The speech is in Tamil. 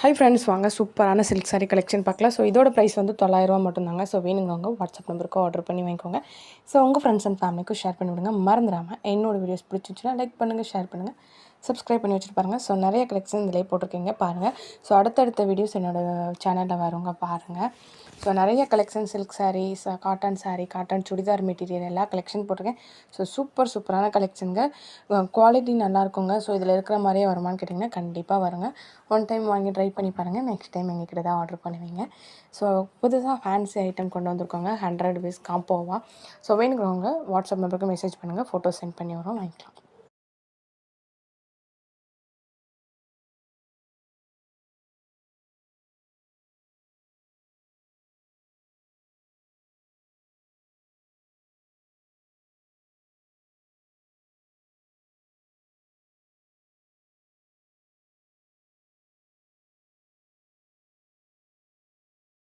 ஹாய் ஃப்ரெண்ட்ஸ், வாங்க சூப்பரான சில்க் சாரீ கலெக்ஷன் பார்க்கலாம். ஸோ இதோட ப்ரைஸ் வந்து 900 மட்டும்தாங்க. ஸோ வேணுங்கவங்க வாட்ஸ்அப் நம்பருக்கு ஆர்டர் பண்ணி வாங்கிக்கோங்க. ஸோ உங்கள் ஃப்ரெண்ட்ஸ் அண்ட் ஃபேமிலிக்கும் ஷேர் பண்ணி விடுங்க. மறந்துடாமல் என்னோட வீடியோஸ் பிடிச்சிச்சுன்னா லைக் பண்ணுங்கள், ஷேர் பண்ணுங்கள், சப்ஸ்கிரைப் பண்ணி வச்சுட்டு பாருங்கள். ஸோ நிறைய கலெக்ஷன் இதிலே போட்டிருக்கீங்க பாருங்கள். ஸோ அடுத்தடுத்த வீடியோஸ் என்னோடய சேனலில் வரவங்க பாருங்கள். ஸோ நிறைய collection silk sarees, cotton saree, cotton chudidar material எல்லா கலெக்ஷன் போட்டிருக்கேன். ஸோ சூப்பரான கலெக்ஷனுங்க. குவாலிட்டி நல்லாயிருக்குங்க. ஸோ இதில் இருக்கிற மாதிரியே வருமானு கேட்டிங்கன்னா கண்டிப்பாக வருங்க. ஒன் டைம் வாங்கி ட்ரை பண்ணி பாருங்கள். நெக்ஸ்ட் டைம் எங்ககிட்ட தான் ஆர்டர் பண்ணுவீங்க. ஸோ புதுசாக ஃபேன்சி ஐட்டம் கொண்டு வந்திருக்கோங்க. 100 பீஸ் காம்போவாக. ஸோ வேணுங்கிறவங்க வாட்ஸ்அப் நம்பருக்கு மெசேஜ் பண்ணுங்கள். ஃபோட்டோ சென்ட் பண்ணி வரோம், வாங்கிக்கலாம்.